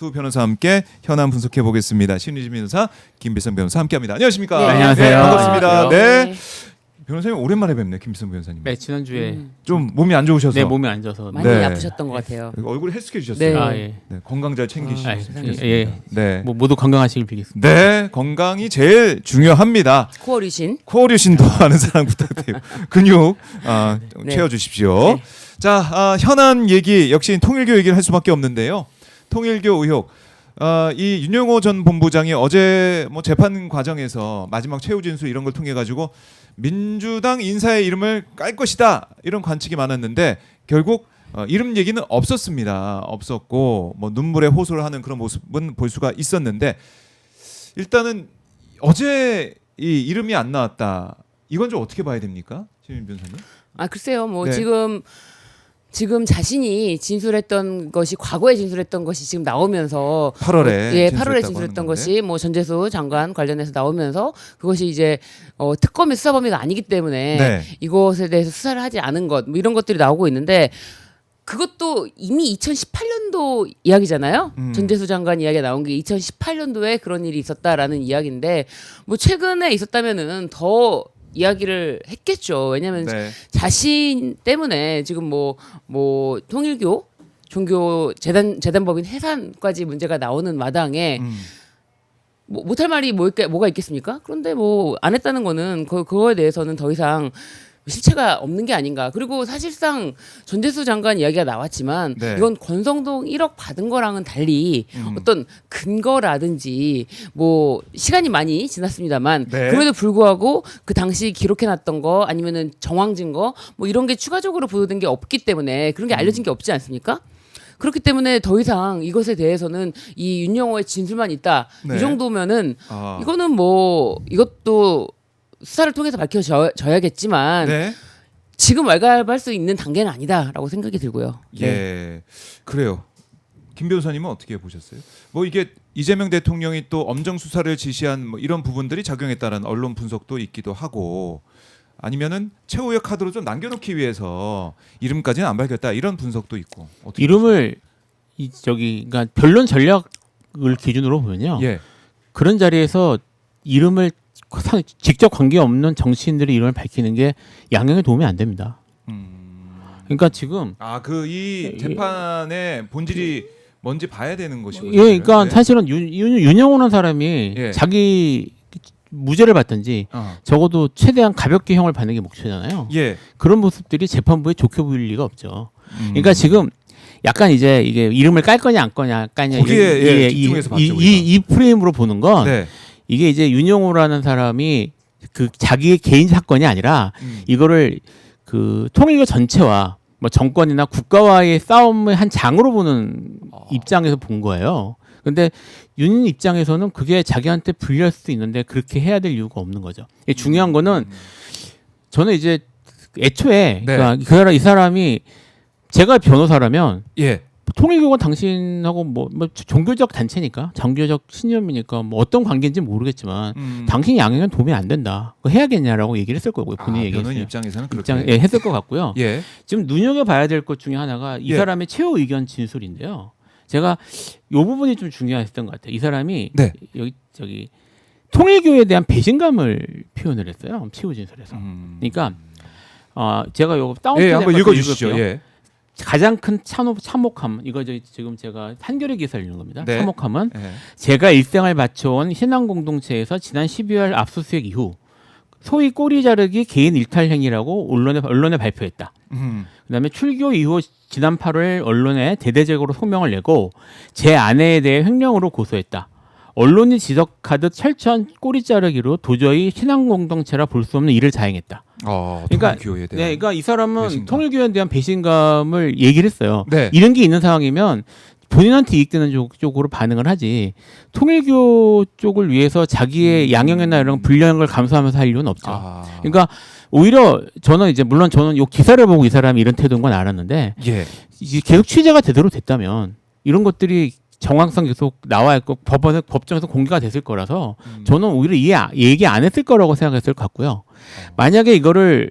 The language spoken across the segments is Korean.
두 변호사와 함께 현안 분석해 보겠습니다. 신의진 변호사, 김비선 변호사 함께합니다. 안녕하십니까? 네, 안녕하세요. 반갑습니다. 안녕하세요. 네. 변호사님 오랜만에 뵙네, 김비선 변호사님. 네, 지난주에 좀 몸이 안 좋으셔서. 네, 몸이 안 좋아서 많이 네. 아프셨던 것 같아요. 얼굴이 헬스케지셨어요. 네. 아, 예. 네, 건강 잘 챙기시면 좋겠습니다. 예. 네. 뭐 모두 건강하시길 빌겠습니다. 네, 건강이 중요합니다. 코어류신. 코어류신도 아는 사람 부탁드려요. 근육 네. 채워주십시오. 네. 자, 현안 얘기 역시 통일교 얘기를 할 수밖에 없는데요. 통일교 의혹. 이 윤영호 전 본부장이 어제 뭐 재판 과정에서 마지막 최후 진술 이런 걸 통해 가지고 민주당 인사의 이름을 깔 것이다 이런 관측이 많았는데 결국 이름 얘기는 없었습니다. 없었고 뭐 눈물에 호소를 하는 그런 모습은 볼 수가 있었는데 일단은 어제 이 이름이 안 나왔다. 이건 좀 어떻게 봐야 됩니까, 신민 변호사님? 글쎄요. 뭐 네. 지금 자신이 진술했던 것이 과거에 진술했던 것이 지금 나오면서 8월에 예, 진술했다고 8월에 하는 진술했던 건데. 것이 뭐 전재수 장관 관련해서 나오면서 그것이 이제 특검의 수사 범위가 아니기 때문에 네. 이것에 대해서 수사를 하지 않은 것 뭐 이런 것들이 나오고 있는데 그것도 이미 2018년도 이야기잖아요. 전재수 장관 이야기가 나온 게 2018년도에 그런 일이 있었다라는 이야기인데 뭐 최근에 있었다면은 더 이야기를 했겠죠. 왜냐하면 네. 자신 때문에 지금 뭐 통일교 종교 재단법인 해산까지 문제가 나오는 마당에 뭐 못할 말이 뭐가 있겠습니까? 그런데 뭐 안 했다는 거는 그거에 대해서는 더 이상 실체가 없는 게 아닌가. 그리고 사실상 전재수 장관 이야기가 나왔지만 네. 이건 권성동 1억 받은 거랑은 달리 어떤 근거라든지 뭐 시간이 많이 지났습니다만 네. 그럼에도 불구하고 그 당시 기록해놨던 거 아니면은 정황 증거 뭐 이런 게 추가적으로 보도된 게 없기 때문에 그런 게 알려진 게 없지 않습니까? 그렇기 때문에 더 이상 이것에 대해서는 이 윤영호의 진술만 있다. 네. 이 정도면은 아. 이거는 뭐 이것도 수사를 통해서 밝혀져야겠지만 네. 지금 왈가왈부할 수 있는 단계는 아니다라고 생각이 들고요. 예, 그래요. 김 변호사님은 어떻게 보셨어요? 뭐 이게 이재명 대통령이 또 엄정 수사를 지시한 뭐 이런 부분들이 작용했다는 언론 분석도 있기도 하고 아니면은 최후의 카드로 좀 남겨놓기 위해서 이름까지는 안 밝혔다 이런 분석도 있고. 어떻게 이름을 그러니까 변론 전략을 기준으로 보면요. 보세요? 예, 그런 자리에서 이름을 직접 관계 없는 정치인들의 이름을 밝히는 게 양형에 도움이 안 됩니다. 그러니까 지금 이 재판의 본질이 뭔지 봐야 되는 것이고요. 예, 그러니까 사실은 윤영호라는 사람이 예. 자기 무죄를 받든지 적어도 최대한 가볍게 형을 받는 게 목표잖아요. 예, 그런 모습들이 재판부에 좋게 보일 리가 없죠. 그러니까 지금 약간 이제 이게 이름을 깔 거냐 안 거냐 거기에 집중해서 봤죠, 우리가. 이 프레임으로 보는 건 네. 이게 이제 윤영호라는 사람이 그 자기의 개인 사건이 아니라 이거를 그 통일교 전체와 뭐 정권이나 국가와의 싸움의 한 장으로 보는 입장에서 본 거예요. 근데 윤 입장에서는 그게 자기한테 불리할 수도 있는데 그렇게 해야 될 이유가 없는 거죠. 중요한 거는 저는 이제 애초에 네. 그러니까 이 사람이 제가 변호사라면 예, 통일교가 당신하고 뭐 종교적 단체니까 종교적 신념이니까 뭐 어떤 관계인지 모르겠지만 당신이 양형은 도움이 안 된다. 그거 해야겠냐라고 얘기를 했을 거고요. 본인이 얘기했어요. 변호인 입장에서는 그렇게. 예, 했을 것 같고요. 예, 지금 눈여겨봐야 될 것 중에 하나가 이 예. 사람의 최후 의견 진술인데요. 제가 이 부분이 좀 중요했던 것 같아요. 이 사람이 네. 저기 통일교에 대한 배신감을 표현을 했어요. 최후 진술에서. 그러니까 제가 요거 다운로드 예, 한번 읽어주시죠. 읽을게요. 예, 가장 큰 참혹함 이거 지금 제가 한겨레 기사를 읽는 겁니다. 네. 참혹함은 예. 제가 일생을 바쳐온 신앙 공동체에서 지난 12월 압수수색 이후 소위 꼬리 자르기 개인 일탈 행위라고 언론에 발표했다. 그다음에 출교 이후 지난 8월 언론에 대대적으로 소명을 내고 제 아내에 대해 횡령으로 고소했다. 언론이 지적하듯 철저한 꼬리 자르기로 도저히 신앙 공동체라 볼 수 없는 일을 자행했다. 그러니까 통일교에 대한. 네, 그러니까 이 사람은 배신감. 통일교에 대한 배신감을 얘기를 했어요. 네. 이런 게 있는 상황이면 본인한테 이익되는 쪽으로 반응을 하지 통일교 쪽을 위해서 자기의 양형이나 이런 불량을 감수하면서 할 이유는 없죠. 그러니까 오히려 저는 이제 물론 저는 이 기사를 보고 이 사람이 이런 태도인 건 알았는데 예, 이게 계속 취재가 제대로 됐다면 이런 것들이 정황상 계속 나와 있고 법정에서 공개가 됐을 거라서 저는 오히려 얘기 안 했을 거라고 생각했을 것 같고요. 만약에 이거를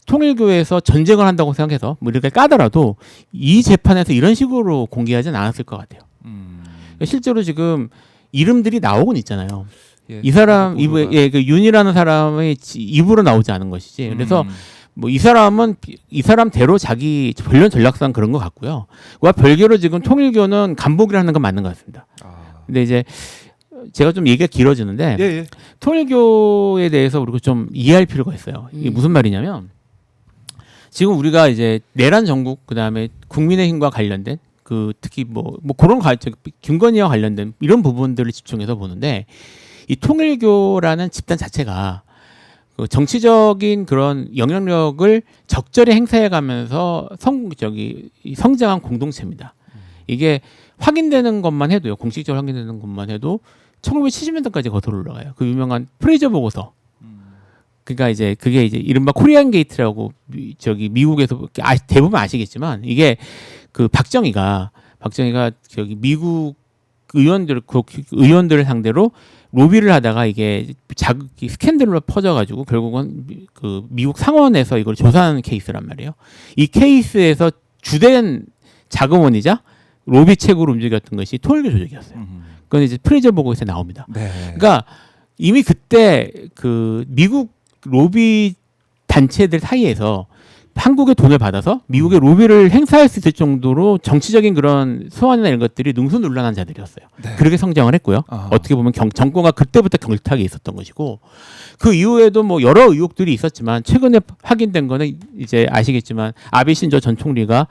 통일교에서 전쟁을 한다고 생각해서 뭐 이렇게 까더라도 이 재판에서 이런 식으로 공개하진 않았을 것 같아요. 실제로 지금 이름들이 나오곤 있잖아요. 예, 이 사람 보도가. 그 윤이라는 사람의 입으로 나오지 않은 것이지. 그래서 뭐 이 사람은 이 사람대로 자기 본론 전략상 그런 것 같고요. 그와 별개로 지금 통일교는 간복이라는 건 맞는 것 같습니다. 근데 이제 제가 좀 얘기가 길어지는데 예, 예. 통일교에 대해서 우리가 좀 이해할 필요가 있어요. 이게 무슨 말이냐면 지금 우리가 이제 내란 정국 그다음에 국민의힘과 관련된 그 특히 뭐 그런 김건희와 관련된 이런 부분들을 집중해서 보는데 이 통일교라는 집단 자체가 그 정치적인 그런 영향력을 적절히 행사해가면서 성장한 공동체입니다. 이게 확인되는 것만 해도요, 공식적으로 확인되는 것만 해도 1970년대까지 거슬러 올라가요. 그 유명한 프레이저 보고서. 그러니까 이제 그게 이제 이른바 코리안 게이트라고 미국에서 대부분 아시겠지만 이게 그 박정희가 저기 미국 의원들을 상대로 로비를 하다가 이게 스캔들로 퍼져가지고 결국은 그 미국 상원에서 이걸 조사하는 케이스란 말이에요. 이 케이스에서 주된 자금원이자 로비책으로 움직였던 것이 통일교 조직이었어요. 그건 이제 프레이저 보고서에 나옵니다. 네. 그러니까 이미 그때 그 미국 로비 단체들 사이에서 한국의 돈을 받아서 미국의 로비를 행사할 수 있을 정도로 정치적인 그런 소환이나 이런 것들이 능수능란한 자들이었어요. 네. 그렇게 성장을 했고요. 어떻게 보면 정권과 그때부터 경탁이 있었던 것이고 그 이후에도 뭐 여러 의혹들이 있었지만 최근에 확인된 거는 이제 아시겠지만 아베 신조 전 총리가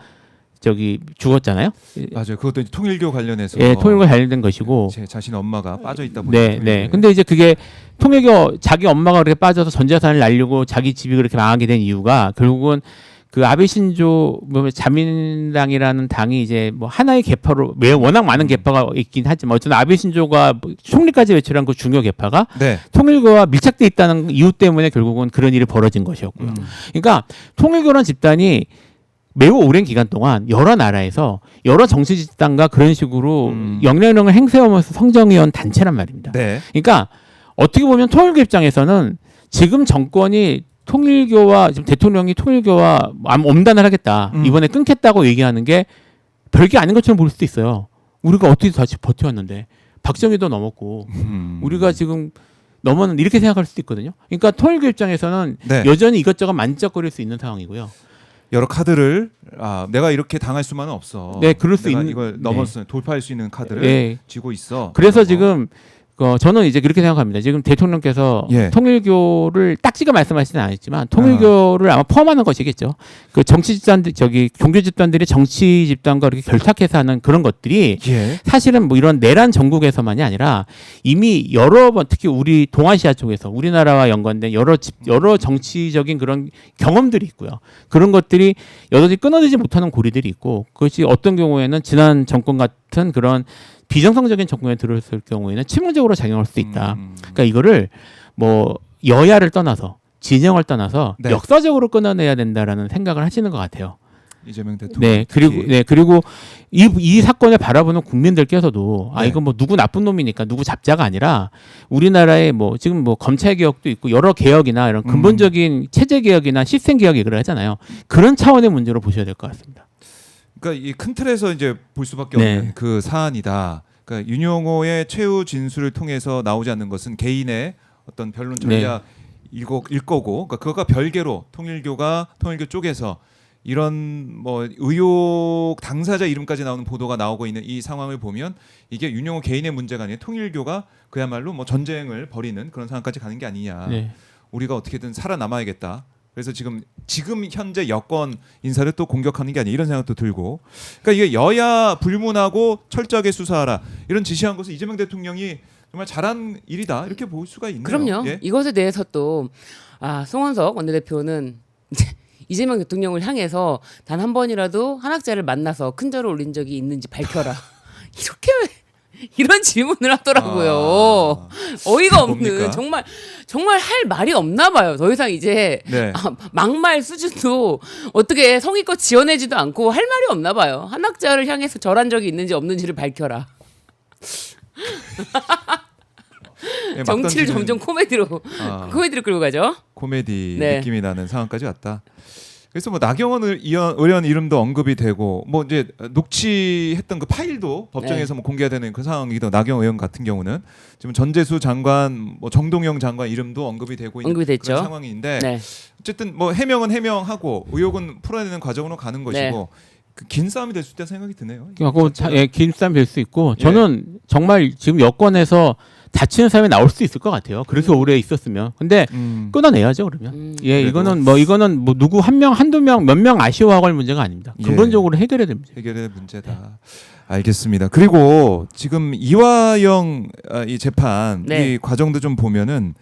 죽었잖아요. 맞아요. 그것도 이제 통일교 관련해서. 예, 통일과 관련된 것이고. 제 자신 엄마가 빠져 있다 보니까. 네, 네. 근데 이제 그게 통일교 자기 엄마가 그렇게 빠져서 전 재산을 날리고 자기 집이 그렇게 망하게 된 이유가 결국은 그 아베 신조 자민당이라는 당이 이제 뭐 하나의 계파로 워낙 많은 계파가 있긴 하지만 어쨌든 아베 신조가 총리까지 외출한 그 중요 계파가 네. 통일교와 밀착돼 있다는 이유 때문에 결국은 그런 일이 벌어진 것이었고요. 그러니까 통일교라는 집단이 매우 오랜 기간 동안 여러 나라에서 여러 정치 집단과 그런 식으로 영향력을 행사하면서 성장해온 단체란 말입니다. 네. 그러니까 어떻게 보면 통일교 입장에서는 지금 정권이 통일교와 지금 대통령이 통일교와 엄단을 하겠다. 이번에 끊겠다고 얘기하는 게 별게 아닌 것처럼 보일 수도 있어요. 우리가 어떻게 다시 버텨왔는데 박정희도 넘었고 우리가 지금 넘었는데 이렇게 생각할 수도 있거든요. 그러니까 통일교 입장에서는 네. 여전히 이것저것 만지작거릴 수 있는 상황이고요. 여러 카드를 내가 이렇게 당할 수만은 없어. 네, 그럴 수 내가 있는 이걸 넘었으면 돌파할 수 있는 카드를 네. 쥐고 있어. 그래서 지금 저는 이제 그렇게 생각합니다. 지금 대통령께서 예. 통일교를 딱지가 말씀하시진 않았지만 통일교를 아마 포함하는 것이겠죠. 그 정치 집단들 종교 집단들이 정치 집단과 이렇게 결탁해서 하는 그런 것들이 예. 사실은 뭐 이런 내란 전국에서만이 아니라 이미 여러 번 특히 우리 동아시아 쪽에서 우리나라와 연관된 여러 정치적인 그런 경험들이 있고요. 그런 것들이 여전히 끊어지지 못하는 고리들이 있고 그것이 어떤 경우에는 지난 정권 같은 그런 비정상적인 정권에 들어있을 경우에는 치명적으로 작용할 수 있다. 그러니까 이거를 뭐 여야를 떠나서 진영을 떠나서 네. 역사적으로 끊어내야 된다라는 생각을 하시는 것 같아요. 이재명 대통령. 네, 그리고 이 사건을 바라보는 국민들께서도 네. 이건 뭐 누구 나쁜 놈이니까 누구 잡자가 아니라 우리나라의 뭐 지금 뭐 검찰 개혁도 있고 여러 개혁이나 이런 근본적인 체제 개혁이나 시스템 개혁 얘기를 하잖아요. 그런 차원의 문제로 보셔야 될 것 같습니다. 그러니까 이 큰 틀에서 이제 볼 수밖에 네. 없는 그 사안이다. 그러니까 윤용호의 최후 진술을 통해서 나오지 않는 것은 개인의 어떤 변론 전략 일 거고, 그러니까 그것과 별개로 통일교 쪽에서 이런 뭐 의혹 당사자 이름까지 나오는 보도가 나오고 있는 이 상황을 보면 이게 윤용호 개인의 문제가 아니라 통일교가 그야말로 뭐 전쟁을 벌이는 그런 상황까지 가는 게 아니냐. 네. 우리가 어떻게든 살아남아야겠다. 그래서 지금 현재 여권 인사를 또 공격하는 게 아니야 이런 생각도 들고, 그러니까 이게 여야 불문하고 철저하게 수사하라 이런 지시한 것은 이재명 대통령이 정말 잘한 일이다 이렇게 볼 수가 있네요. 그럼요. 예? 이것에 대해서 또 송원석 원내대표는 이재명 대통령을 향해서 단 한 번이라도 한학자를 만나서 큰 절을 올린 적이 있는지 밝혀라. 이렇게 이런 질문을 하더라고요. 어이가 없는 뭡니까? 정말 할 말이 없나 봐요. 더 이상 이제 네. 막말 수준도 어떻게 성의껏 지어내지도 않고 할 말이 없나 봐요. 한학자를 향해서 절한 적이 있는지 없는지를 밝혀라. 예, 막 정치를 던지는 점점 코미디로 끌고 가죠. 코미디 네. 느낌이 나는 상황까지 왔다. 그래서 뭐 나경원 의원 이름도 언급이 되고 뭐 이제 녹취했던 그 파일도 법정에서 뭐 공개가 되는 그 상황이기도. 나경원 의원 같은 경우는 지금 전재수 장관, 뭐 정동영 장관 이름도 언급이 되고 있는 언급이 그런 상황인데 네. 어쨌든 뭐 해명은 해명하고 의혹은 풀어내는 과정으로 가는 것이고 네. 그 긴 싸움이 될 수 있다는 생각이 드네요. 긴 싸움 될 수 있고 저는 정말 지금 여권에서 다치는 사람이 나올 수 있을 것 같아요. 그렇게 오래 있었으면. 근데 끊어내야죠 그러면. 이거는 뭐 누구 한 명, 한두 명, 몇 명 아쉬워하고 할 문제가 아닙니다. 근본적으로 해결해야 될 문제. 해결의 문제다. 알겠습니다. 그리고 지금 이화영 이 재판 이 과정도 좀 보면은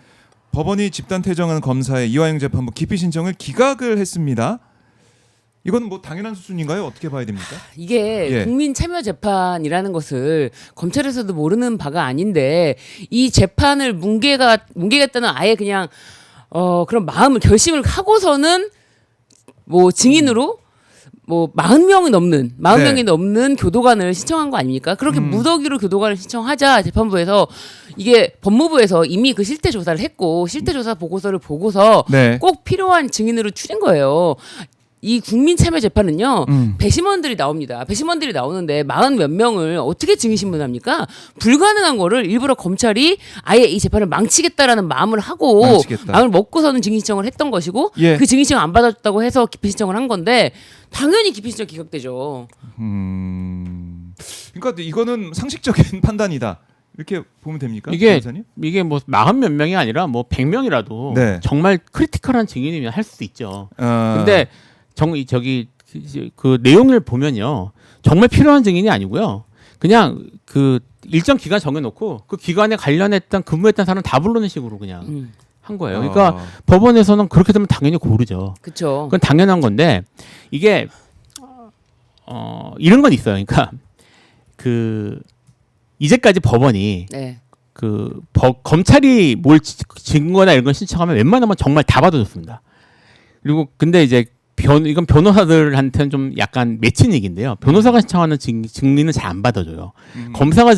법원이 집단 퇴정한 검사의 이화영 재판부 기피 신청을 기각을 했습니다. 이건 뭐 당연한 수준인가요? 어떻게 봐야 됩니까? 이게 국민 참여 재판이라는 것을 검찰에서도 모르는 바가 아닌데 이 재판을 뭉개겠다는 아예 그냥 그런 마음을 결심을 하고서는 뭐 증인으로 뭐 40명이 넘는 교도관을 신청한 거 아닙니까? 그렇게 무더기로 교도관을 신청하자 재판부에서 이게 법무부에서 이미 그 실태 조사를 했고 실태 조사 보고서를 보고서 꼭 필요한 증인으로 추린 거예요. 이 국민 참여 재판은요 배심원들이 나옵니다. 배심원들이 나오는데 40 몇 명을 어떻게 증인 신문합니까? 불가능한 거를 일부러 검찰이 아예 이 재판을 망치겠다라는 마음을 하고 마음을 먹고서는 증인 신청을 했던 것이고 그 증인 신청 안 받았다고 해서 기피 신청을 한 건데 당연히 기피 신청 기각되죠. 그러니까 이거는 상식적인 판단이다. 이렇게 보면 됩니까? 이게 뭐 40 몇 명이 아니라 뭐 100명이라도 정말 크리티컬한 증인이면 할 수도 있죠. 근데 그 내용을 보면요 정말 필요한 증인이 아니고요 그냥 그 일정 기간 정해놓고 그 기간에 관련했던 근무했던 사람 다 부르는 식으로 그냥 한 거예요. 그러니까 법원에서는 그렇게 되면 당연히 고르죠. 그렇죠. 그건 당연한 건데 이게 이런 건 있어요. 그러니까 그 이제까지 법원이 검찰이 뭘 증거나 이런 걸 신청하면 웬만하면 정말 다 받아줬습니다. 그리고 근데 이제 이건 변호사들한테는 좀 약간 맺힌 얘기인데요. 변호사가 신청하는 증인은 잘 안 받아줘요. 검사가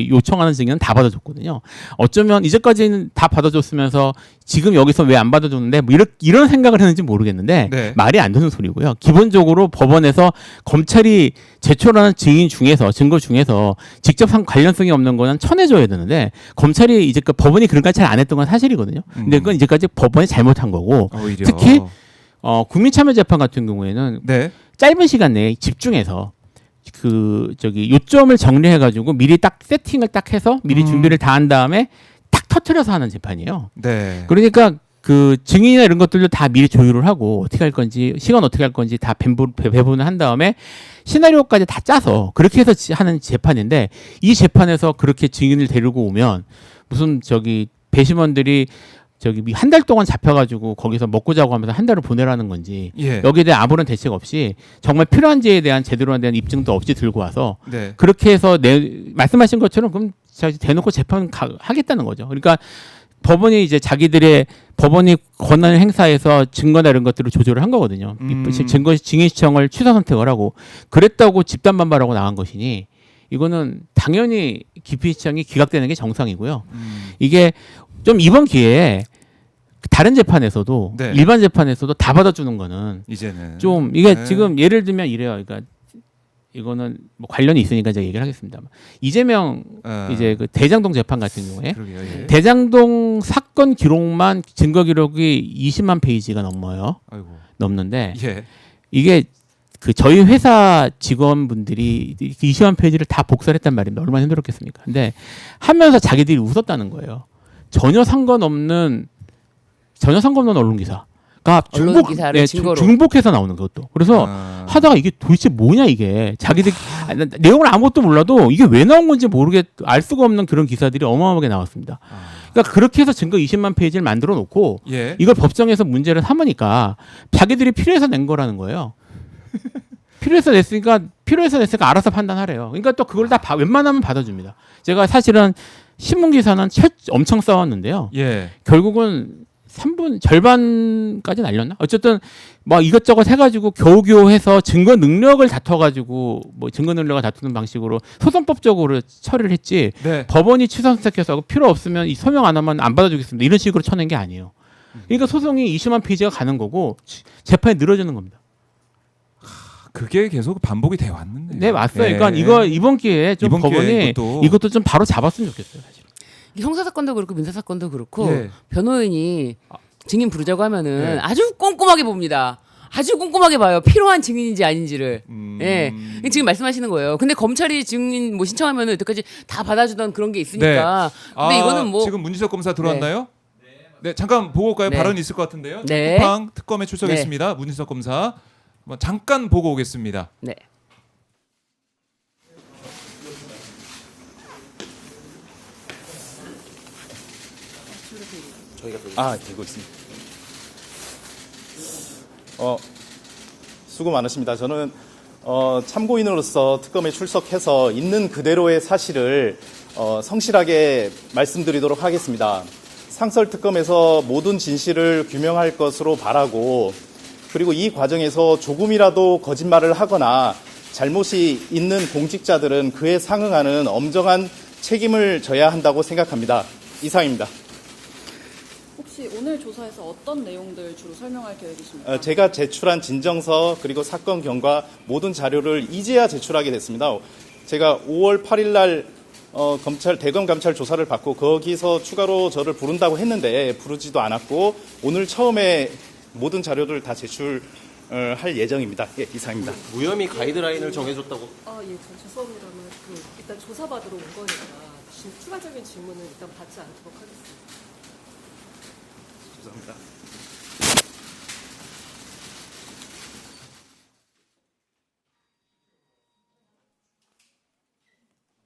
요청하는 증인은 다 받아줬거든요. 어쩌면 이제까지는 다 받아줬으면서 지금 여기서 왜 안 받아줬는데 뭐 이런 생각을 했는지 모르겠는데 말이 안 되는 소리고요. 기본적으로 법원에서 검찰이 제출하는 증거 중에서 직접 관련성이 없는 거는 쳐내줘야 되는데 검찰이 이제까지 법원이 그런까지 잘 안 했던 건 사실이거든요. 근데 그건 이제까지 법원이 잘못한 거고 오히려. 특히 국민참여재판 같은 경우에는 짧은 시간 내에 집중해서 요점을 정리해가지고 미리 딱 세팅을 딱 해서 미리 준비를 다 한 다음에 딱 터트려서 하는 재판이에요. 그러니까 그 증인이나 이런 것들도 다 미리 조율을 하고 어떻게 할 건지 시간 어떻게 할 건지 다 배분을 한 다음에 시나리오까지 다 짜서 그렇게 해서 하는 재판인데 이 재판에서 그렇게 증인을 데리고 오면 무슨 배심원들이 한 달 동안 잡혀가지고 거기서 먹고 자고 하면서 한 달을 보내라는 건지 여기에 대한 아무런 대책 없이 정말 필요한지에 대한 제대로 대한 입증도 없이 들고 와서 그렇게 해서 말씀하신 것처럼 그럼 대놓고 재판 하겠다는 거죠. 그러니까 법원이 이제 법원이 권한을 행사해서 증거나 이런 것들을 조절을 한 거거든요. 증인 시청을 취사 선택을 하고 그랬다고 집단 반발하고 나간 것이니 이거는 당연히 기피 신청이 기각되는 게 정상이고요. 이게 좀 이번 기회에 다른 재판에서도 일반 재판에서도 다 받아주는 거는 이제는 좀 이게 지금 예를 들면 이래요. 그러니까 이거는 뭐 관련이 있으니까 제가 얘기를 하겠습니다. 이재명 이제 그 대장동 재판 같은 경우에 대장동 사건 기록만 증거 기록이 20만 페이지가 넘는데 이게 그 저희 회사 직원분들이 20만 페이지를 다 복사를 했단 말입니다. 얼마나 힘들었겠습니까? 근데 하면서 자기들이 웃었다는 거예요. 전혀 상관없는 언론 기사가 중복해서 나오는 것도. 그래서 하다가 이게 도대체 뭐냐 이게. 자기들 내용을 아무것도 몰라도 이게 왜 나온 건지 알 수가 없는 그런 기사들이 어마어마하게 나왔습니다. 그러니까 그렇게 해서 증거 20만 페이지를 만들어 놓고 이걸 법정에서 문제를 삼으니까 자기들이 필요해서 낸 거라는 거예요. 필요해서 냈으니까 알아서 판단하래요. 그러니까 또 그걸 다 웬만하면 받아줍니다. 제가 사실은 신문 기사는 엄청 싸웠는데요. 결국은 3분 절반까지 날렸나? 어쨌든 막 이것저것 해가지고 겨우겨우 해서 증거 능력을 다퉈가지고 증거 능력을 다투는 방식으로 소송법적으로 처리를 했지 법원이 취사 선택해서 필요 없으면 이 서명 안 하면 안 받아주겠습니다. 이런 식으로 쳐낸 게 아니에요. 그러니까 소송이 20만 페이지가 가는 거고 재판이 늘어지는 겁니다. 그게 계속 반복이 돼 왔는데. 네, 맞어요. 예. 그러니까 이거 이번 기회에 좀 이번 기회에 법원이 이것도 좀 바로 잡았으면 좋겠어요. 사실. 형사 사건도 그렇고 민사 사건도 그렇고 예. 변호인이 증인 부르자고 하면은 예. 아주 꼼꼼하게 봅니다. 아주 꼼꼼하게 봐요. 필요한 증인인지 아닌지를. 예. 지금 말씀하시는 거예요. 근데 검찰이 증인 뭐 신청하면은 여태까지 다 받아주던 그런 게 있으니까. 근데 이거는 뭐 지금 문지석 검사 들어왔나요? 네, 잠깐 보고 올까요? 네. 발언이 있을 것 같은데요. 네. 쿠팡 특검에 출석했습니다. 문지석 검사. 뭐 잠깐 보고 오겠습니다. 네. 되고 있습니다. 수고 많으십니다. 저는 참고인으로서 특검에 출석해서 있는 그대로의 사실을 성실하게 말씀드리도록 하겠습니다. 상설특검에서 모든 진실을 규명할 것으로 바라고, 그리고 이 과정에서 조금이라도 거짓말을 하거나 잘못이 있는 공직자들은 그에 상응하는 엄정한 책임을 져야 한다고 생각합니다. 이상입니다. 혹시 오늘 조사에서 어떤 내용들 주로 설명할 계획이십니까? 제가 제출한 진정서 그리고 사건 경과 모든 자료를 이제야 제출하게 됐습니다. 제가 5월 8일 날 대검 감찰 조사를 받고 거기서 추가로 저를 부른다고 했는데 부르지도 않았고 오늘 처음에 모든 자료를 다 제출할 예정입니다. 예, 이상입니다. 무혐의 가이드라인을 정해줬다고. 예, 죄송합니다만 일단 조사받으러 온 거니까 추가적인 질문은 일단 받지 않도록 하겠습니다. 죄송합니다.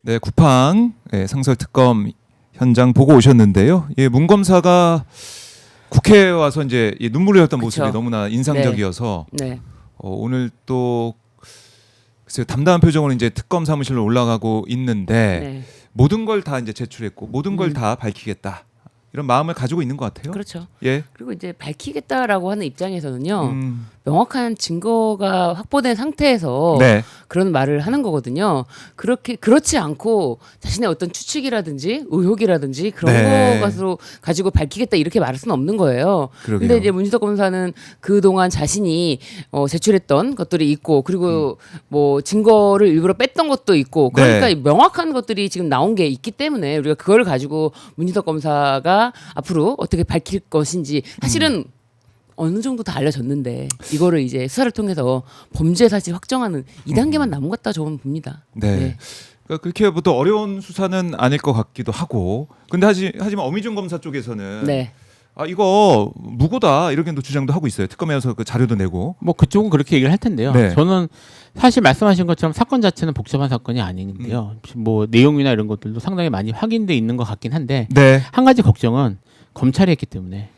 네, 쿠팡 상설 특검 현장 보고 오셨는데요. 예, 문 검사가 국회에 와서 이제 눈물을 흘렸던 그쵸. 모습이 너무나 인상적이어서 네. 오늘 또 글쎄요, 담담한 표정으로 이제 특검 사무실로 올라가고 있는데 네. 모든 걸 다 이제 제출했고 모든 걸 다 밝히겠다 이런 마음을 가지고 있는 것 같아요. 그렇죠. 예. 그리고 이제 밝히겠다라고 하는 입장에서는요. 음, 명확한 증거가 확보된 상태에서 네. 그런 말을 하는 거거든요. 그렇지 않고 자신의 어떤 추측이라든지 의혹이라든지 그런 네. 것으로 가지고 밝히겠다 이렇게 말할 수는 없는 거예요. 그러게요. 근데 이제 문지석 검사는 그동안 자신이 제출했던 것들이 있고 그리고 뭐 증거를 일부러 뺐던 것도 있고 그러니까 네. 명확한 것들이 지금 나온 게 있기 때문에 우리가 그걸 가지고 문지석 검사가 앞으로 어떻게 밝힐 것인지 사실은 어느 정도 다 알려졌는데 이거를 이제 수사를 통해서 범죄 사실 확정하는 2단계만 남은 것 같다 저는 봅니다. 네. 그러니까 그렇게 또 어려운 수사는 아닐 것 같기도 하고. 근데 하지만 어미준 검사 쪽에서는 네. 이거 무고다 이렇게 또 주장도 하고 있어요. 특검에서 그 자료도 내고. 뭐 그쪽은 그렇게 얘기를 할 텐데요. 네. 저는 사실 말씀하신 것처럼 사건 자체는 복잡한 사건이 아닌데요. 뭐 내용이나 이런 것들도 상당히 많이 확인돼 있는 것 같긴 한데 네. 한 가지 걱정은 검찰이 했기 때문에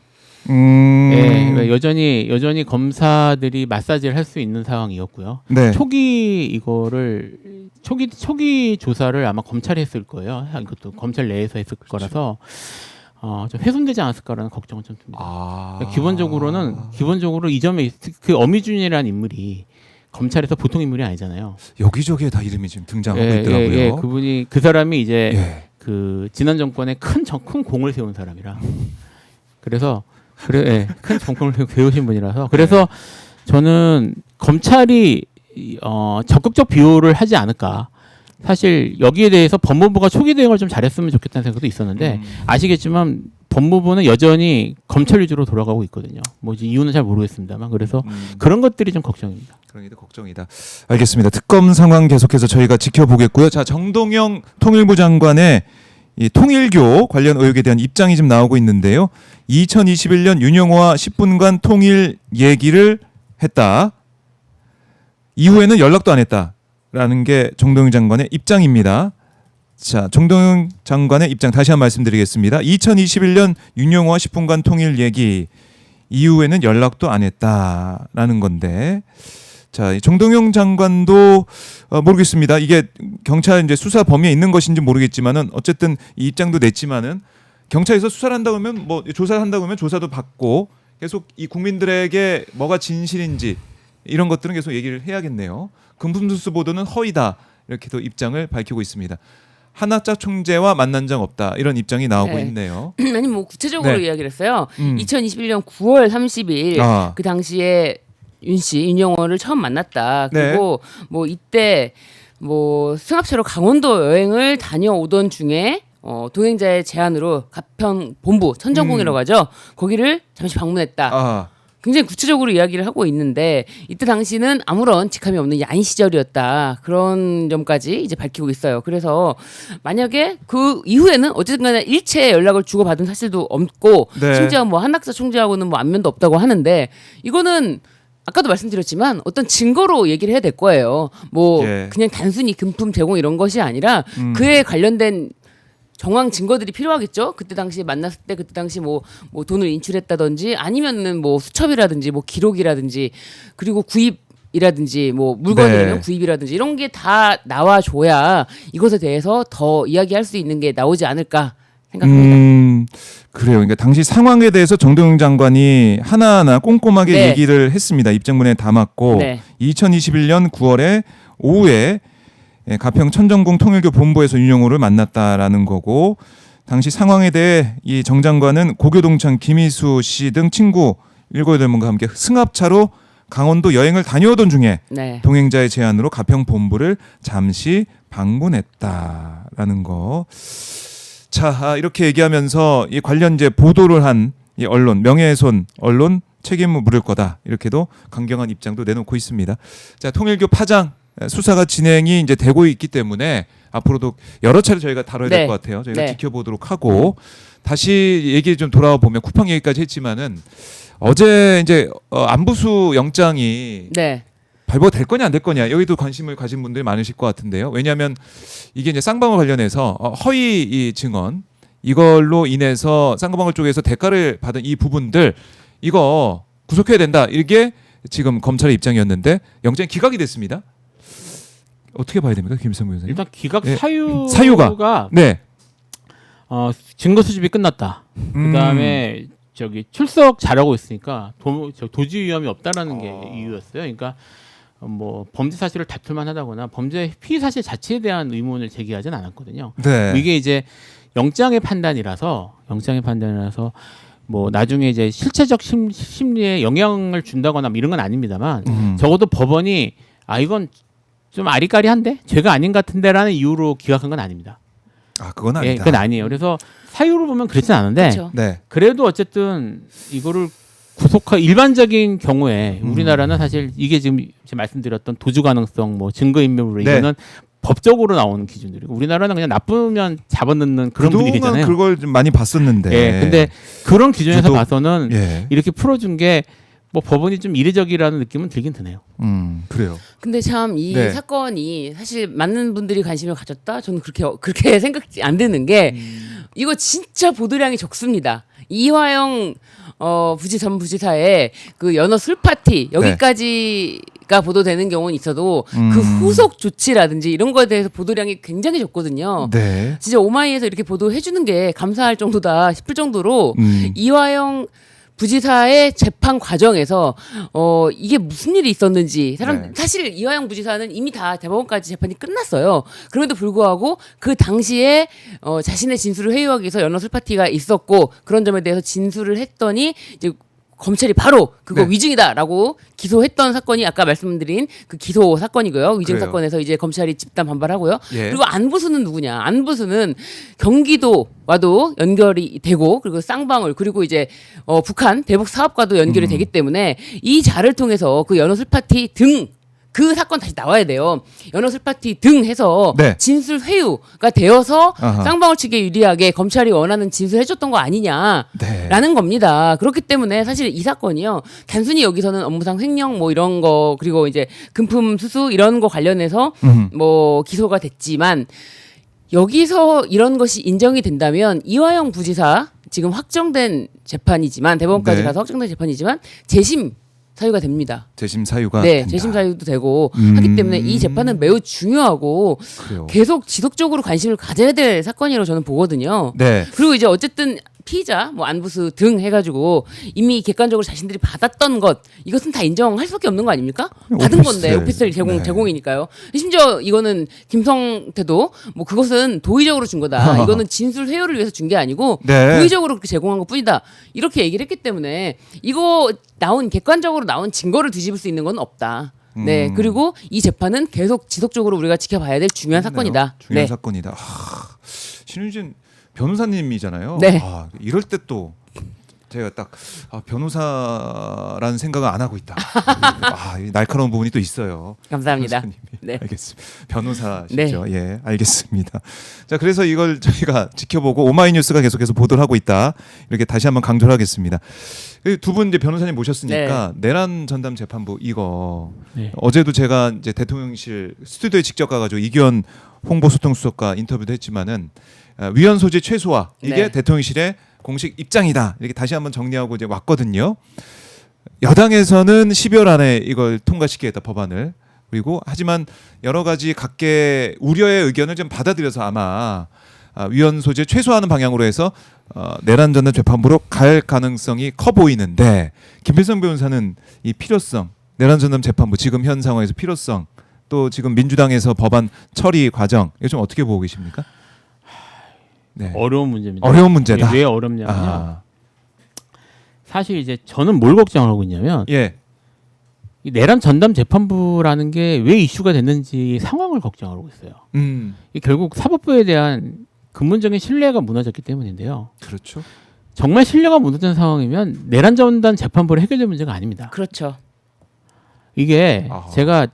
예, 여전히 검사들이 마사지를 할 수 있는 상황이었고요. 네. 초기 조사를 아마 검찰이 했을 거예요. 이것도 검찰 내에서 했을 거라서 좀 훼손되지 않았을까라는 걱정은 좀 듭니다. 그러니까 기본적으로 이 점에 그 어미준이라는 인물이 검찰에서 보통 인물이 아니잖아요. 여기저기에 다 이름이 지금 등장하고 있더라고요. 그 사람이 이제 예. 그 지난 정권에 큰 공을 세운 사람이라 그래서 큰 정권을 세우신 분이라서 그래서 저는 검찰이 적극적 비호를 하지 않을까. 사실 여기에 대해서 법무부가 초기 대응을 좀 잘했으면 좋겠다는 생각도 있었는데 아시겠지만 법무부는 여전히 검찰 위주로 돌아가고 있거든요. 뭐 이유는 잘 모르겠습니다만 그래서 그런 것들이 좀 걱정입니다. 그런 게 걱정이다. 알겠습니다. 특검 상황 계속해서 저희가 지켜보겠고요. 자, 정동영 통일부 장관의 이 통일교 관련 의혹에 대한 입장이 지금 나오고 있는데요. 2021년 윤영호와 10분간 통일 얘기를 했다. 이후에는 연락도 안 했다라는 게 정동영 장관의 입장입니다. 자, 정동영 장관의 입장 다시 한번 말씀드리겠습니다. 2021년 윤영호와 10분간 통일 얘기 이후에는 연락도 안 했다라는 건데, 자, 이 정동영 장관도 모르겠습니다. 이게 경찰 이제 수사 범위에 있는 것인지 모르겠지만은 어쨌든 이 입장도 냈지만은 경찰에서 수사를 한다고 하면 뭐 조사를 한다고 하면 조사도 받고 계속 이 국민들에게 뭐가 진실인지 이런 것들은 계속 얘기를 해야겠네요. 금품수수 보도는 허위다 이렇게도 입장을 밝히고 있습니다. 한학자 총재와 만난 적 없다 이런 입장이 나오고 네. 있네요. 아니 뭐 구체적으로 네. 이야기를 했어요. 음. 2021년 9월 30일 아. 그 당시에 윤영호를 처음 만났다. 네. 그리고 뭐 이때 뭐 승합차로 강원도 여행을 다녀오던 중에 동행자의 제안으로 가평 본부 천정궁이라고 하죠. 거기를 잠시 방문했다. 아, 굉장히 구체적으로 이야기를 하고 있는데 이때 당시는 아무런 직함이 없는 야인 시절이었다. 그런 점까지 이제 밝히고 있어요. 그래서 만약에 그 이후에는 어쨌든 간에 일체 연락을 주고받은 사실도 없고 네. 심지어 뭐 한학사 총재하고는 뭐 안면도 없다고 하는데 이거는 아까도 말씀드렸지만 어떤 증거로 얘기를 해야 될 거예요. 뭐 예. 그냥 단순히 금품 제공 이런 것이 아니라 그에 관련된 정황 증거들이 필요하겠죠. 그때 당시에 만났을 때 그때 당시 뭐 돈을 인출했다든지 아니면은 뭐 수첩이라든지 뭐 기록이라든지 그리고 구입이라든지 뭐 물건이라면 네. 구입이라든지 이런 게 다 나와줘야 이것에 대해서 더 이야기할 수 있는 게 나오지 않을까 생각합니다. 그래요. 그러니까 당시 상황에 대해서 정동영 장관이 하나하나 꼼꼼하게 네. 얘기를 했습니다. 입장문에 담았고 네. 2021년 9월에 오후에 가평 천정궁 통일교 본부에서 윤영호를 만났다라는 거고 당시 상황에 대해 이 정 장관은 고교동창 김희수 씨 등 친구 7-8명과 함께 승합차로 강원도 여행을 다녀오던 중에 네. 동행자의 제안으로 가평 본부를 잠시 방문했다라는 거. 자, 이렇게 얘기하면서 이 관련 이제 보도를 한 이 언론, 명예훼손 언론 책임을 물을 거다. 이렇게도 강경한 입장도 내놓고 있습니다. 자, 통일교 파장 수사가 진행이 이제 되고 있기 때문에 앞으로도 여러 차례 저희가 다뤄야 될 네. 것 같아요. 저희가 네. 지켜보도록 하고 다시 얘기 좀 돌아와 보면 쿠팡 얘기까지 했지만은 어제 이제 안부수 영장이 네. 발부가 될 거냐 안 될 거냐 여기도 관심을 가진 분들이 많으실 것 같은데요. 왜냐하면 이게 이제 쌍방울 관련해서 허위 이 증언 이걸로 인해서 쌍방울 쪽에서 대가를 받은 이 부분들 이거 구속해야 된다. 이게 지금 검찰의 입장이었는데 영장이 기각이 됐습니다. 어떻게 봐야 됩니까, 김성무 변호사님? 일단 기각 네. 사유가 네. 증거 수집이 끝났다. 그다음에 저기 출석 잘하고 있으니까 도주 위험이 없다라는 게 이유였어요. 그러니까 뭐 범죄 사실을 다툴만 하다거나 범죄 피의 사실 자체에 대한 의문을 제기하진 않았거든요. 네. 이게 이제 영장의 판단이라서 뭐 나중에 이제 실체적 심리에 영향을 준다거나 뭐 이런 건 아닙니다만 적어도 법원이 이건 좀 아리까리한데 죄가 아닌 것 같은데라는 이유로 기각한 건 아닙니다. 그건 아니다. 예, 그건 아니에요. 그래서 사유를 보면 그렇진 않은데 그렇죠. 네. 그래도 어쨌든 이거를 일반적인 경우에 우리나라는 사실 이게 지금 제가 말씀드렸던 도주 가능성, 뭐 증거인멸 네. 이거는 법적으로 나오는 기준들이고 우리나라는 그냥 나쁘면 잡아넣는 그런 그동안 분위기잖아요. 그걸 좀 많이 봤었는데. 예, 근데 그런 기준에서 유독- 봐서는 예. 이렇게 풀어준 게 뭐 법원이 좀 이례적이라는 느낌은 들긴 드네요. 그래요. 근데 참 이 네. 사건이 사실 많은 분들이 관심을 가졌다. 저는 그렇게 생각이 안 드는 게 이거 진짜 보도량이 적습니다. 이화영 전 부지사의 그 연어 술 파티 여기까지가 보도되는 경우는 있어도 그 후속 조치라든지 이런 거에 대해서 보도량이 굉장히 적거든요. 네. 진짜 오마이에서 이렇게 보도해 주는 게 감사할 정도다 싶을 정도로 이화영 부지사의 재판 과정에서 이게 무슨 일이 있었는지 네. 사실 이화영 부지사는 이미 다 대법원까지 재판이 끝났어요. 그럼에도 불구하고 그 당시에 자신의 진술을 회유하기 위해서 연어 술 파티가 있었고 그런 점에 대해서 진술을 했더니 이제 검찰이 바로 그거 네. 위증이다라고 기소했던 사건이 아까 말씀드린 그 기소 사건이고요. 위증 그래요. 사건에서 이제 검찰이 집단 반발하고요. 예. 그리고 안부수는 누구냐? 안부수는 경기도와도 연결이 되고 그리고 쌍방울 그리고 이제 북한 대북 사업과도 연결이 되기 때문에 이 자를 통해서 그 연어 술 파티 등 그 사건 다시 나와야 돼요. 연어 술 파티 등 해서 네. 진술 회유가 되어서 아하. 쌍방울 측에 유리하게 검찰이 원하는 진술 해줬던 거 아니냐. 네. 라는 겁니다. 그렇기 때문에 사실 이 사건이요. 단순히 여기서는 업무상 횡령 뭐 이런 거 그리고 이제 금품 수수 이런 거 관련해서 뭐 기소가 됐지만 여기서 이런 것이 인정이 된다면 이화영 부지사 지금 확정된 재판이지만 대법원까지 네. 가서 확정된 재판이지만 재심 사유가 됩니다. 재심 사유가 네, 된다. 재심 사유도 되고 하기 때문에 이 재판은 매우 중요하고 그래요. 계속 지속적으로 관심을 가져야 될 사건이라고 저는 보거든요. 네. 그리고 이제 어쨌든 피의자, 뭐 안부수 등 해가지고 이미 객관적으로 자신들이 받았던 것 이것은 다 인정할 수밖에 없는 거 아닙니까? 받은 건데 오피스텔 제공이니까요. 심지어 이거는 김성태도 뭐 그것은 도의적으로 준 거다. 이거는 진술 회유를 위해서 준 게 아니고 네. 도의적으로 그렇게 제공한 것뿐이다. 이렇게 얘기를 했기 때문에 이거 객관적으로 나온 증거를 뒤집을 수 있는 건 없다. 네, 그리고 이 재판은 계속 지속적으로 우리가 지켜봐야 될 중요한 사건이다. 중요한 네. 사건이다. 신유진 변호사님이잖아요. 네. 이럴 때 또 제가 딱 변호사라는 생각을 안 하고 있다. 이 날카로운 부분이 또 있어요. 감사합니다. 변호사님이. 네. 알겠습니다. 변호사시죠. 예, 알겠습니다. 자, 그래서 이걸 저희가 지켜보고 오마이뉴스가 계속해서 보도를 하고 있다. 이렇게 다시 한번 강조를 하겠습니다. 두 분 이제 변호사님 모셨으니까 내란 전담 재판부 이거 네. 어제도 제가 이제 대통령실 스튜디오에 직접 가가지고 이기현 홍보소통수석과 인터뷰도 했지만은 위헌 소지 최소화 이게 네. 대통령실의 공식 입장이다. 이렇게 다시 한번 정리하고 이제 왔거든요. 여당에서는 12월 안에 이걸 통과시키겠다 법안을. 그리고 하지만 여러 가지 각계 우려의 의견을 좀 받아들여서 아마 위헌 소지 최소화하는 방향으로 해서 내란 전담 재판부로 갈 가능성이 커 보이는데 김필성 변호사는 이 필요성, 내란 전담 재판부 지금 현 상황에서 필요성, 또 지금 민주당에서 법안 처리 과정 이거 좀 어떻게 보고 계십니까? 네. 어려운 문제입니다. 어려운 문제다. 왜 어렵냐면요. 아, 사실 이제 저는 뭘 걱정하고 있냐면 예. 이 내란 전담 재판부라는 게 왜 이슈가 됐는지 상황을 걱정하고 있어요. 이 결국 사법부에 대한 근본적인 신뢰가 무너졌기 때문인데요. 그렇죠. 정말 신뢰가 무너진 상황이면 내란 전담 재판부로 해결될 문제가 아닙니다. 그렇죠. 이게 아하. 제가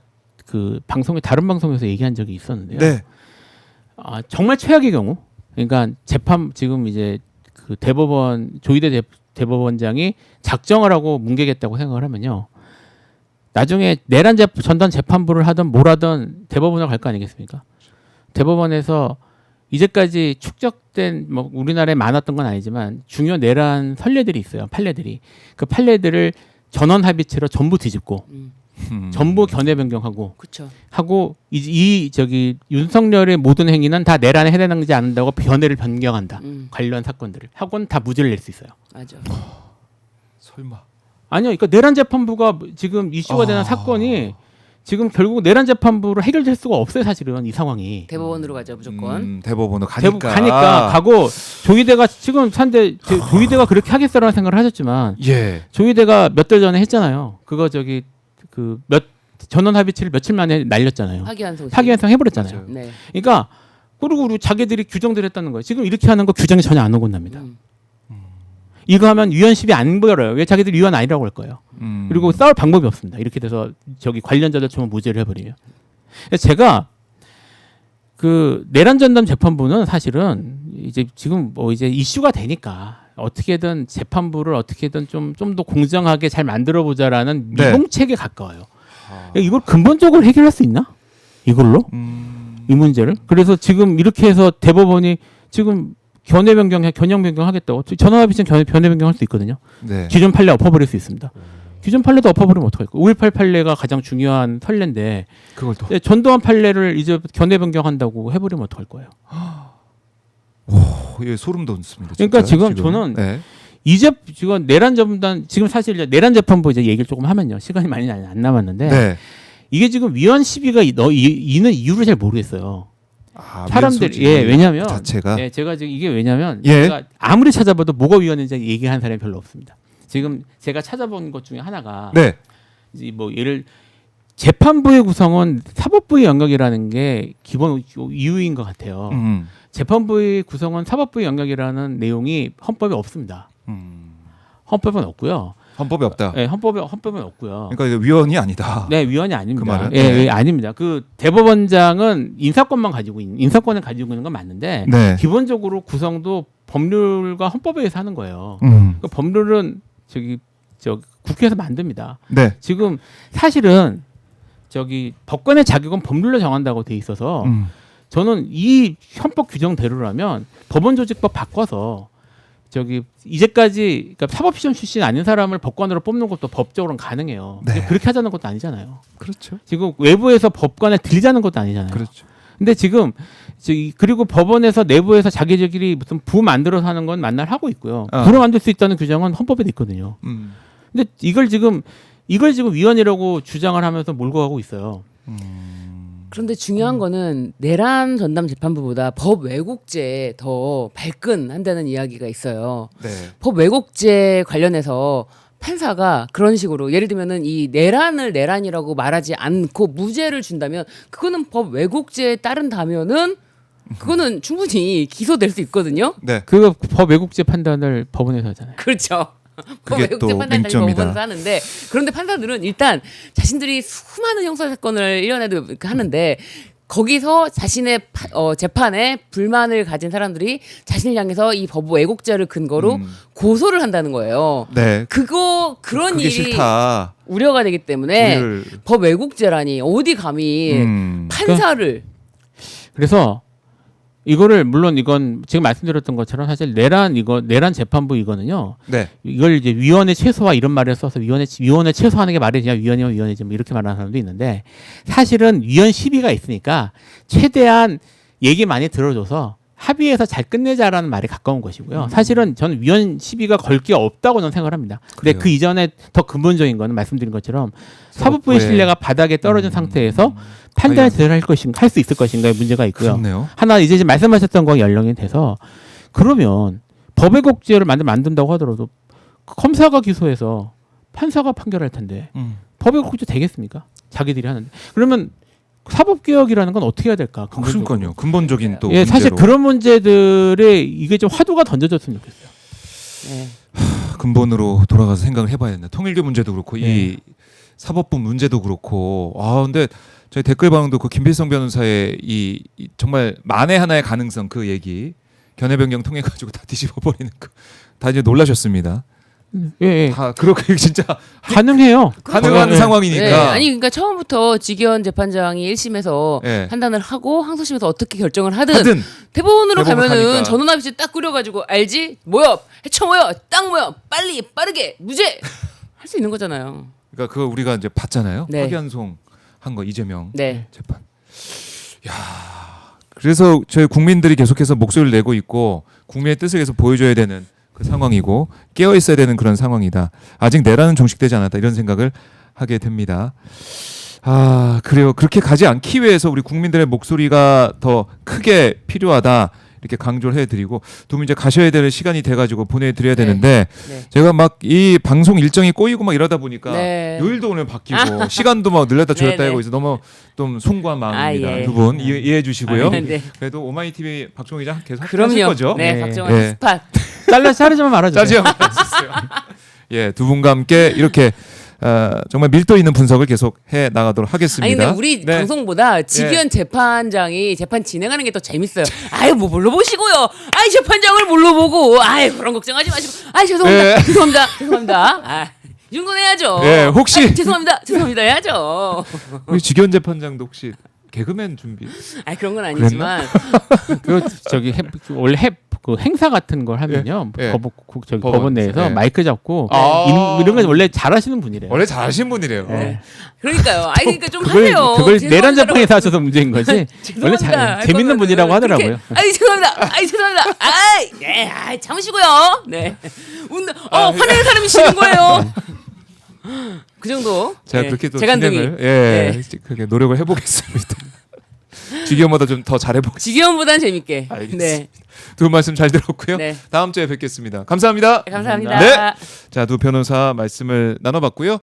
그 방송에 다른 방송에서 얘기한 적이 있었는데요. 네. 정말 최악의 경우, 그러니까 재판 지금 이제 그 대법원 조희대 대법원장이 작정을 하고 뭉개겠다고 생각을 하면요. 나중에 내란 전담 재판부를 하든 뭘 하든 대법원으로 갈 거 아니겠습니까? 대법원에서 이제까지 축적된 뭐 우리나라에 많았던 건 아니지만 중요 내란 선례들이 있어요. 판례들이. 그 판례들을 전원 합의체로 전부 뒤집고 전부 견해 변경하고 그렇죠. 하고 저기 윤석열의 모든 행위는 다 내란에 해당하지 않는다고 견해를 변경한다. 관련 사건들을 하고는 다 무죄를 낼 수 있어요. 맞아. 설마. 아니요, 그러니까 내란 재판부가 지금 이슈가 되는 사건이 지금 결국 내란 재판부로 해결될 수가 없어요. 사실은 이 상황이. 대법원으로 가죠 무조건. 대법원으로 가니까. 가고 조희대가 지금 조희대가 그렇게 하겠어라는 생각을 하셨지만 예. 조희대가 몇 달 전에 했잖아요. 그거 저기 그 전원 합의체를 며칠 만에 날렸잖아요. 파기환송 해버렸잖아요. 맞아요. 네. 그러니까 그리고 자기들이 규정들 했다는 거예요. 지금 이렇게 하는 거 규정이 전혀 안 어긋납니다. 이거 하면 위헌 시비 안 벌어요. 왜 자기들이 위헌 아니라고 할 거예요. 그리고 싸울 방법이 없습니다. 이렇게 돼서 저기 관련자들 처럼 무죄를 해버리면. 제가 그 내란 전담 재판부는 사실은 이제 지금 뭐 이제 이슈가 되니까 어떻게든 재판부를 어떻게든 좀 더 공정하게 잘 만들어 보자라는 네. 미봉책에 가까워요. 이걸 근본적으로 해결할 수 있나? 이걸로? 이 문제를? 그래서 지금 이렇게 해서 대법원이 지금 견해 변경하겠다고. 전원합의체는 견해 변경할 수 있거든요. 네. 기존 판례 엎어버릴 수 있습니다. 기존 판례도 엎어버리면 어떡할까? 5.18 판례가 가장 중요한 판례인데 그걸 또. 전두환 판례를 이제 견해 변경한다고 해버리면 어떡할 거예요? 예, 소름 돋습니다. 그러니까 진짜, 지금 저는 네. 이제 지금 내란 전담 지금 사실 이제 내란 재판부 이제 얘기를 조금 하면요. 시간이 많이 안 남았는데 네. 이게 지금 위헌 시비가 있는 이유를 잘 모르겠어요. 사람들 민소지 왜냐면 자체가 제가 지금 이게 왜냐면 예. 제가 아무리 찾아봐도 뭐가 위헌인지 얘기하는 사람이 별로 없습니다. 지금 제가 찾아본 것 중에 하나가 네. 이제 뭐 예를 재판부의 구성은 사법부의 영역이라는 게 기본 이유인 것 같아요. 재판부의 구성은 사법부의 영역이라는 내용이 헌법에 없습니다. 헌법은 없고요. 헌법에 없다. 네, 헌법은 없고요. 그러니까 이거 위헌이 아니다. 네, 위헌이 아닙니다. 그 말은? 예, 네. 아닙니다. 그 대법원장은 인사권을 가지고 있는 건 맞는데 네. 기본적으로 구성도 법률과 헌법에 의해서 하는 거예요. 그 법률은 국회에서 만듭니다. 네. 지금 사실은 법관의 자격은 법률로 정한다고 돼 있어서 저는 이 헌법 규정대로라면 법원조직법 바꿔서 이제까지 그러니까 사법시험 출신 아닌 사람을 법관으로 뽑는 것도 법적으로는 가능해요. 네. 그렇게 하자는 것도 아니잖아요. 그렇죠. 지금 외부에서 법관에 들이자는 것도 아니잖아요. 그렇죠. 근데 지금 그리고 법원에서 내부에서 자기들끼리 무슨 부 만들어서 하는 건 만날 하고 있고요. 부를 만들 수 있다는 규정은 헌법에 돼 있거든요. 근데 이걸 지금 위헌이라고 주장을 하면서 몰고 가고 있어요. 그런데 중요한 거는 내란 전담 재판부보다 법 왜곡죄에 더 발끈한다는 이야기가 있어요. 네. 법 왜곡죄 관련해서 판사가 그런 식으로 예를 들면은 이 내란을 내란이라고 말하지 않고 무죄를 준다면 그거는 법 왜곡죄에 따른다면은 그거는 충분히 기소될 수 있거든요. 네. 그 법 왜곡죄 판단을 법원에서 하잖아요. 그렇죠. 법 그게 왜곡죄 또 판단까지 맹점이다. 법원에서 하는데 그런데 판사들은 일단 자신들이 수많은 형사 사건을 1년에도 하는데 거기서 자신의 재판에 불만을 가진 사람들이 자신을 향해서 이 법 왜곡죄를 근거로 고소를 한다는 거예요. 네. 그런 그게 일이 싫다. 우려가 되기 때문에 우려를- 법 왜곡죄라니 어디 감히 판사를 그래서 이거를 물론 이건 지금 말씀드렸던 것처럼 사실 내란 재판부 이거는요. 네. 이걸 이제 위원회 최소화 이런 말을 써서 위원회 최소화하는 게 말이 되냐 위원이면 위원회지 뭐 이렇게 말하는 사람도 있는데 사실은 위원 시비가 있으니까 최대한 얘기 많이 들어줘서 합의해서 잘 끝내자라는 말에 가까운 것이고요. 사실은 저는 위원 시비가 걸 게 없다고 저는 생각을 합니다. 근데 그래요. 그 이전에 더 근본적인 거는 말씀드린 것처럼 사법부의 신뢰가 바닥에 떨어진 상태에서 판단을 제대로 할 수 있을 것인가의 문제가 있고요. 그렇네요. 하나 이제 말씀하셨던 거 연령이 돼서 그러면 법왜곡죄를 만든다고 하더라도 검사가 기소해서 판사가 판결할 텐데 법왜곡죄 되겠습니까? 자기들이 하는데 그러면 사법개혁이라는 건 어떻게 해야 될까? 근본적으로. 그러니까요. 근본적인 또 예, 사실 문제로. 그런 문제들에 이게 좀 화두가 던져졌으면 좋겠어요. 네. 근본으로 돌아가서 생각을 해봐야 된다. 통일교 문제도 그렇고 이 사법부 문제도 그렇고. 근데 저희 댓글 반응도 그 김필성 변호사의 이 정말 만에 하나의 가능성 그 얘기 견해 변경 통해 가지고 다 뒤집어 버리는 거. 다 이제 놀라셨습니다. 예. 다 그렇게 진짜 가능해요. 가능한 예. 상황이니까. 네. 아니 그러니까 처음부터 지기현 재판장이 1심에서 네. 판단을 하고 항소심에서 어떻게 결정을 하든 대법원 대법원으로 가면은 가니까. 전원합의체 딱 꾸려가지고 알지? 모여 해쳐 모여 딱 모여 빨리 빠르게 무죄 할 수 있는 거잖아요. 그러니까 그거 우리가 이제 봤잖아요. 네. 확연송 한 거 이재명 네. 재판. 야. 그래서 저희 국민들이 계속해서 목소리를 내고 있고 국민의 뜻을 계속 보여줘야 되는 그 상황이고 깨어 있어야 되는 그런 상황이다. 아직 내란은 종식되지 않았다. 이런 생각을 하게 됩니다. 그래요. 그렇게 가지 않기 위해서 우리 국민들의 목소리가 더 크게 필요하다. 이렇게 강조를 해드리고 두 분 이제 가셔야 될 시간이 돼가지고 보내드려야 되는데 네. 제가 막 이 방송 일정이 꼬이고 막 이러다 보니까 네. 요일도 오늘 바뀌고 시간도 막 늘렸다 줄였다 네, 하고 네. 있어 너무 좀 송구한 마음입니다. 예. 두 분 이해해 주시고요. 네. 그래도 오마이 TV 박종희 기자 계속 하실 그럼요. 거죠? 네, 네. 박정환 네. 스팟. 자르지만 말아주세요. 짜지 않았어요. 예, 두 분과 함께 이렇게 정말 밀도 있는 분석을 계속 해 나가도록 하겠습니다. 아니 근데 우리 네. 방송보다 지기현 재판장이 재판 진행하는 게 더 재밌어요. 아유 뭐 뭘로 보시고요. 아이 재판장을 뭘로 보고. 아유 그런 걱정하지 마시고. 아이 죄송합니다. 네. 죄송합니다. 이 정도는 해야죠. 네, 혹시- 아이, 죄송합니다 해야죠. 우리 지기현 재판장도 혹시 개그맨 준비? 아니 그런 건 아니지만 그 저기 원래 그 행사 같은 걸 하면요. 예. 법원 내에서 예. 마이크 잡고 아. 이런 건 원래 잘하시는 분이래요. 원래 잘하신 분이래요. 네. 그러니까요. 아니 그러니까 좀 그걸 하세요. 내란 죄송합니다라고. 재판에서 하셔서 문제인 거지. 원래 죄송합니다. 할 재밌는 거면은 분이라고 하더라고요. 그렇게, 아이 죄송합니다. 아이 네, 아이 참으시고요. 네. 화내는 사람이 싫은 거예요. 그 정도. 제가 네. 그렇게 또 재간둥이. 진행을 네. 그렇게 노력을 해보겠습니다. 지기현보다 좀 더 잘해보겠습니다. 지기현보단 재밌게. 알겠습니다. 네. 두 분 말씀 잘 들었고요. 네. 다음 주에 뵙겠습니다. 감사합니다. 감사합니다. 네. 자, 두 변호사 말씀을 나눠봤고요.